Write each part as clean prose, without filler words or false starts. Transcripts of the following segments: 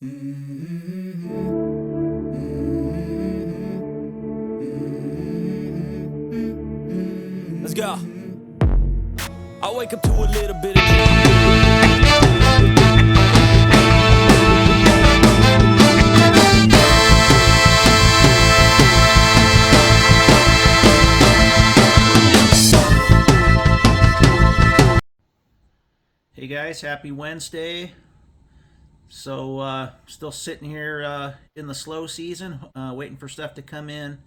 Let's go. I wake up to a little bit of Hey guys, happy Wednesday. So still sitting here in the slow season, waiting for stuff to come in.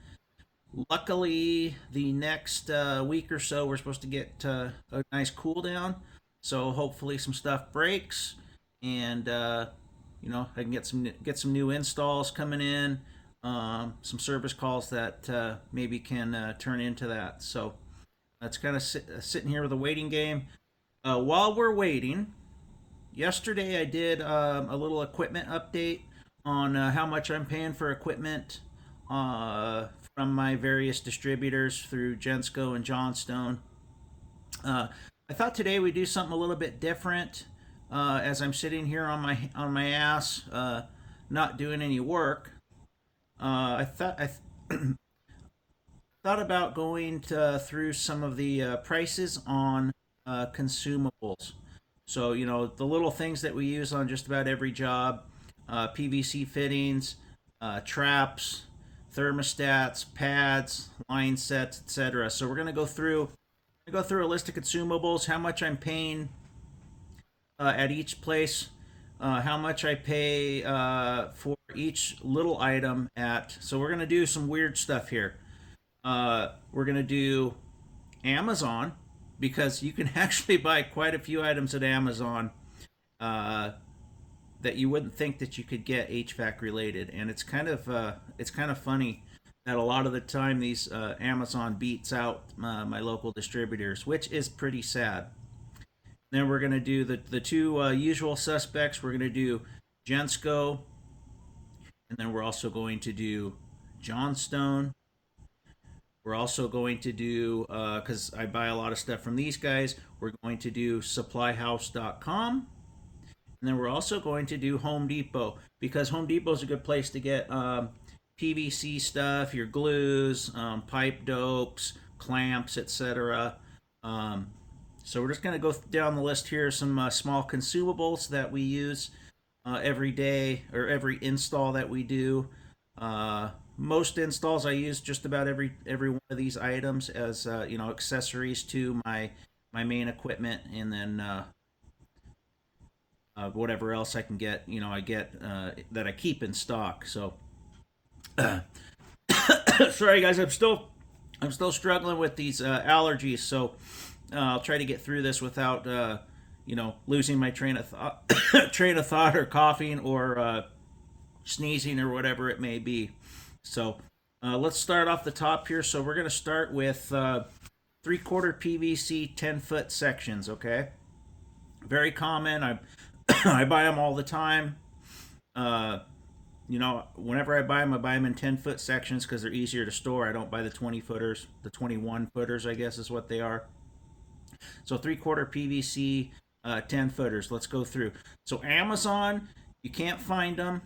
Luckily, the next week or so, we're supposed to get a nice cool down. So hopefully, some stuff breaks, and I can get some new installs coming in. Some service calls that maybe can turn into that. So that's kind of sitting here with a waiting game. While we're waiting, yesterday I did a little equipment update on how much I'm paying for equipment from my various distributors through Gensco and Johnstone. I thought today we'd do something a little bit different. As I'm sitting here on my ass, not doing any work. I thought about going through some of the prices on consumables. So, the little things that we use on just about every job, PVC fittings, traps, thermostats, pads, line sets, etc. So we're going to go through a list of consumables, how much I'm paying at each place, how much I pay for each little item at. So we're going to do some weird stuff here. We're going to do Amazon, because you can actually buy quite a few items at Amazon that you wouldn't think that you could get HVAC related, and it's kind of funny that a lot of the time these Amazon beats out my local distributors, which is pretty sad. Then we're going to do the two usual suspects. We're going to do Gensco, and then we're also going to do Johnstone. We're also going to do, because I buy a lot of stuff from these guys, we're going to do supplyhouse.com. And then we're also going to do Home Depot, because Home Depot is a good place to get PVC stuff, your glues, pipe dopes, clamps, etc. So we're just going to go down the list here, some small consumables that we use every day, or every install that we do. Most installs I use just about every one of these items as accessories to my main equipment, and then whatever else I can get, I get that I keep in stock. So sorry guys, I'm still struggling with these allergies, so I'll try to get through this without losing my train of thought or coughing or sneezing or whatever it may be. So let's start off the top here. So we're going to start with 3/4 PVC 10-foot sections, okay? Very common. I buy them all the time. Whenever I buy them in 10-foot sections because they're easier to store. I don't buy the 20-footers. The 21-footers, I guess, is what they are. So 3/4 PVC 10-footers. Let's go through. So Amazon, you can't find them.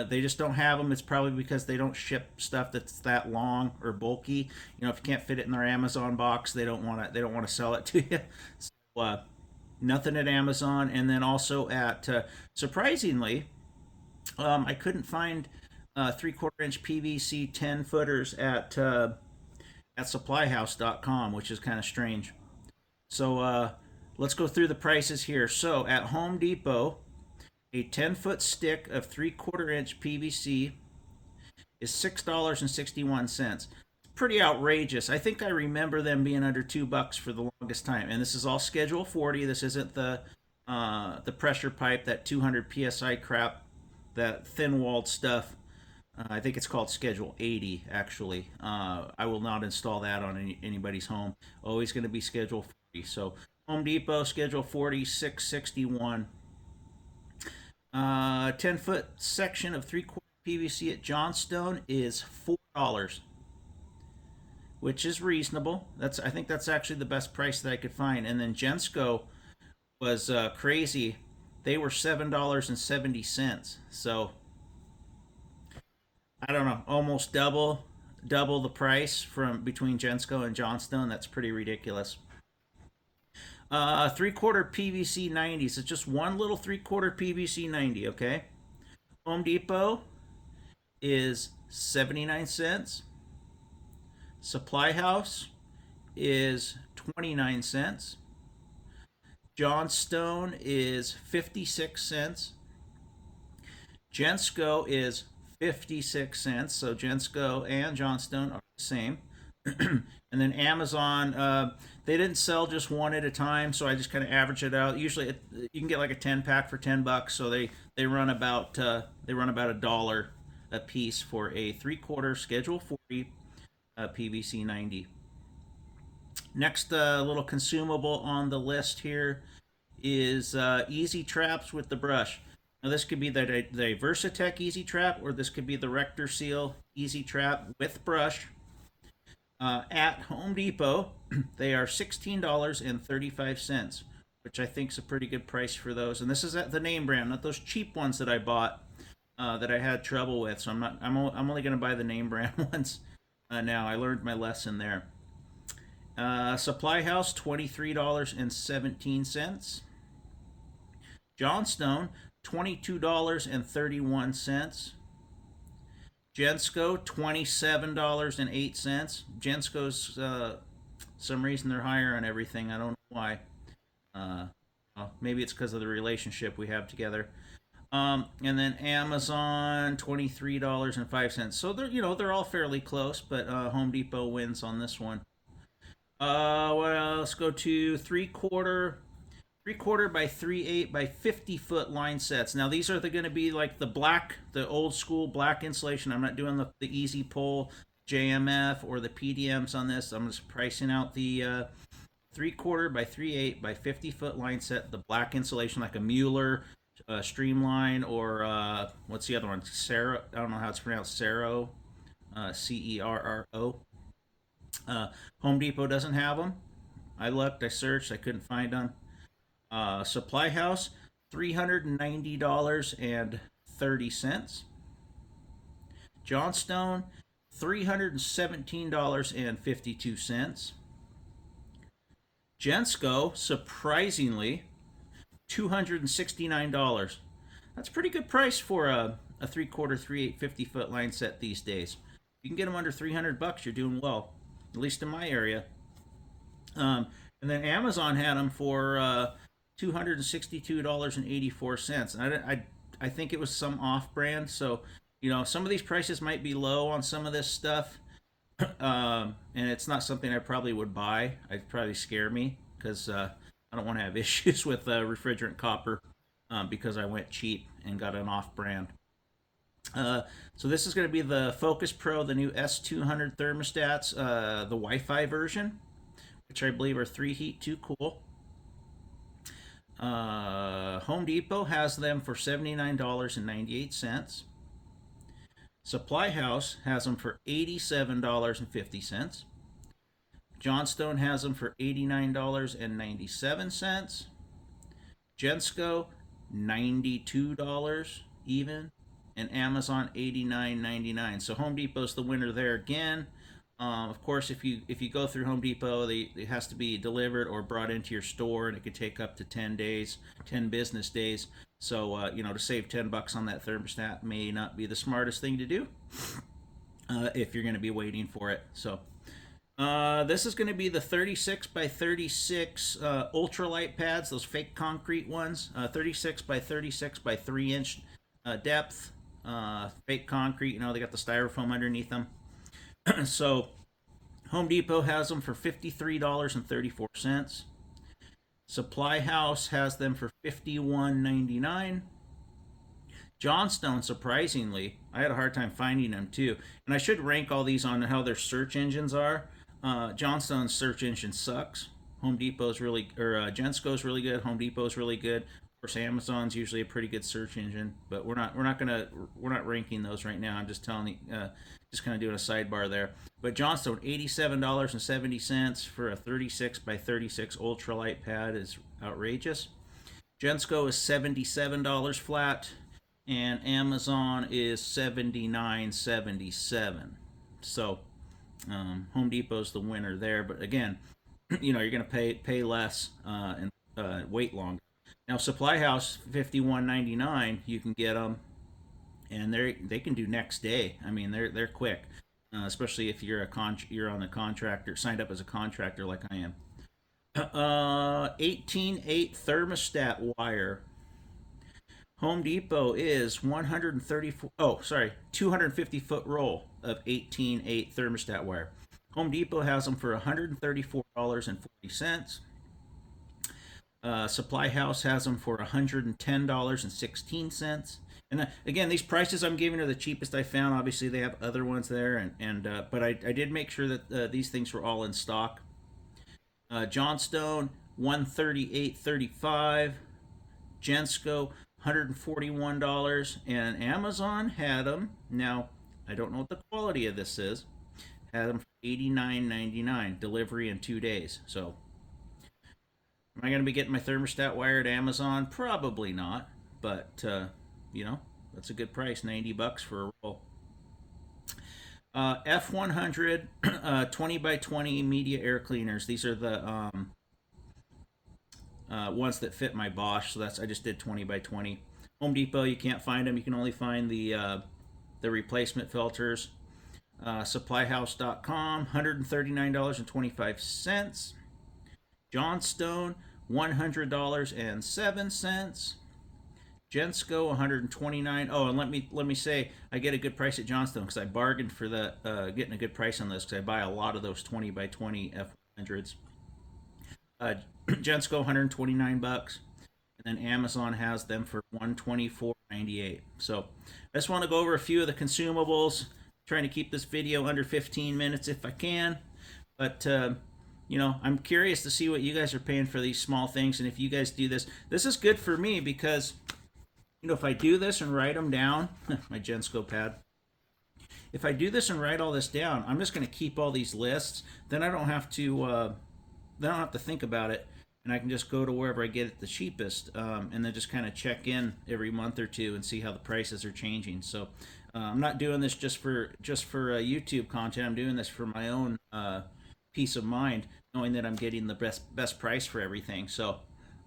They just don't have them. It's probably because they don't ship stuff that's that long or bulky. If you can't fit it in their Amazon box, they don't want to sell it to you. So nothing at Amazon, and then also at surprisingly, I couldn't find 3/4-inch PVC 10-footers at supplyhouse.com, which is kind of strange. So let's go through the prices here. So at Home Depot, a 10-foot stick of 3/4-inch PVC is $6.61. Pretty outrageous. I think I remember them being under $2 for the longest time. And this is all Schedule 40. This isn't the pressure pipe, that 200 psi crap, that thin-walled stuff. I think it's called Schedule 80, actually. I will not install that on anybody's home. Always going to be Schedule 40. So Home Depot, Schedule 40, $6.61. 10-foot section of 3/4 PVC at Johnstone is $4, which is reasonable. I think that's actually the best price that I could find. And then Gensco was crazy. they were $7.70. So I don't know, almost double the price from between Gensco and Johnstone. That's pretty ridiculous. 3/4 PVC 90s. It's just one little 3/4 PVC 90. Okay. Home Depot is 79 cents. Supply House is 29 cents. Johnstone is 56 cents. Gensco is 56 cents. So Gensco and Johnstone are the same. And then Amazon, they didn't sell just one at a time, so I just kind of average it out. Usually, you can get like a 10 pack for $10, so they run about $1 a piece for a 3/4 Schedule 40 PVC 90. Next little consumable on the list here is Easy Traps with the brush. Now this could be the Versatech Easy Trap, or this could be the Rector Seal Easy Trap with brush. At Home Depot, they are $16.35, which I think is a pretty good price for those. And this is at the name brand, not those cheap ones that I bought that I had trouble with. So I'm only going to buy the name brand ones now. I learned my lesson there. Supply House, $23.17. Johnstone, $22.31. Gensco, $27.08. Gensco's, some reason they're higher on everything. I don't know why. Well, maybe it's because of the relationship we have together. And then Amazon, $23.05. So they're all fairly close, but Home Depot wins on this one. Well, let's go to 3/4 by 3/8 by 50-foot line sets. Now these are going to be like the old school black insulation. I'm not doing the easy pull JMF or the PDMs on this. I'm just pricing out the 3/4 by 3/8 by 50-foot line set, the black insulation, like a Mueller Streamline, or what's the other one? Cero. I don't know how it's pronounced. Cero, Cerro. Home Depot doesn't have them. I looked, I searched, I couldn't find them. Supply House, $390.30. Johnstone, $317.52. Gensco, surprisingly, $269. That's a pretty good price for a 3/4, 3/8, 50-foot line set these days. You can get them under $300, you're doing well, at least in my area. And then Amazon had them for $262.84. I think it was some off-brand, so some of these prices might be low on some of this stuff, and it's not something I probably would buy. It'd probably scare me because I don't want to have issues with refrigerant copper because I went cheap and got an off-brand. So this is going to be the Focus Pro, the new S200 thermostats, the Wi-Fi version, which I believe are 3 heat, 2 cool. Home Depot has them for $79.98. Supply House has them for $87.50. Johnstone has them for $89.97. Gensco, $92 even. And Amazon, $89.99. So Home Depot's the winner there again. Of course, if you go through Home Depot, it has to be delivered or brought into your store, and it could take up to 10 days, 10 business days. So to save $10 on that thermostat may not be the smartest thing to do if you're going to be waiting for it. So this is going to be the 36 by 36 ultralight pads, those fake concrete ones, 36 by 36 by 3-inch depth, fake concrete. They got the styrofoam underneath them. So Home Depot has them for $53.34. Supply House has them for $51.99. Johnstone, surprisingly, I had a hard time finding them too. And I should rank all these on how their search engines are. Johnstone's search engine sucks. Home Depot's really, or Gensco's really good. Home Depot's really good. Of course, Amazon's usually a pretty good search engine, but we're not ranking those right now. I'm just telling you, just kind of doing a sidebar there. But Johnstone, $87.70 for a 36 by 36 ultralight pad is outrageous. Gensco is $77 flat, and Amazon is $79.77. So Home Depot's the winner there, but again, you're going to pay less and wait longer. Now Supply House $51.99, you can get them, and they can do next day. I mean, they're quick, especially if you're on the contractor, signed up as a contractor like I am. 18.8 thermostat wire. Home Depot is 134. Oh, sorry, 250-foot roll of 18.8 thermostat wire. Home Depot has them for $134.40. Supply House has them for $110.16. And again, these prices I'm giving are the cheapest I found. Obviously, they have other ones there, but I did make sure that these things were all in stock. Johnstone $138.35. Gensco $141, and Amazon had them. Now I don't know what the quality of this is. Had them for $89.99, delivery in 2 days. So am I going to be getting my thermostat wire at Amazon? Probably not, but that's a good price, $90 for a roll. F100 20 by 20 media air cleaners. These are the ones that fit my Bosch. So I just did 20 by 20. Home Depot, you can't find them. You can only find the replacement filters. Supplyhouse.com, $139.25. Johnstone, $100.07. Gensco, $129. Oh, and let me say, I get a good price at Johnstone because I bargained for getting a good price on this because I buy a lot of those 20 by 20 F100s. Gensco, 129 bucks, and then Amazon has them for 124.98. So I just want to go over a few of the consumables. Trying to keep this video under 15 minutes if I can, but I'm curious to see what you guys are paying for these small things, and if you guys do this is good for me because if I do this and write them down, my Gensco pad. If I do this and write all this down, I'm just going to keep all these lists. Then I don't have to think about it, and I can just go to wherever I get it the cheapest, and then just kind of check in every month or two and see how the prices are changing. So I'm not doing this just for YouTube content. I'm doing this for my own peace of mind, knowing that I'm getting the best price for everything. So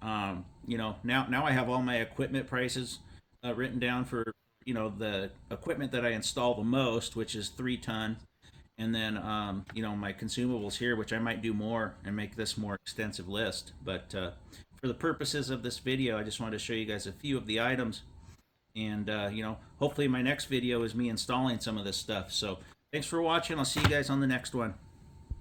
now I have all my equipment prices written down for the equipment that I install the most, which is 3-ton. And then, my consumables here, which I might do more and make this more extensive list. But for the purposes of this video, I just wanted to show you guys a few of the items. And, hopefully my next video is me installing some of this stuff. So thanks for watching. I'll see you guys on the next one.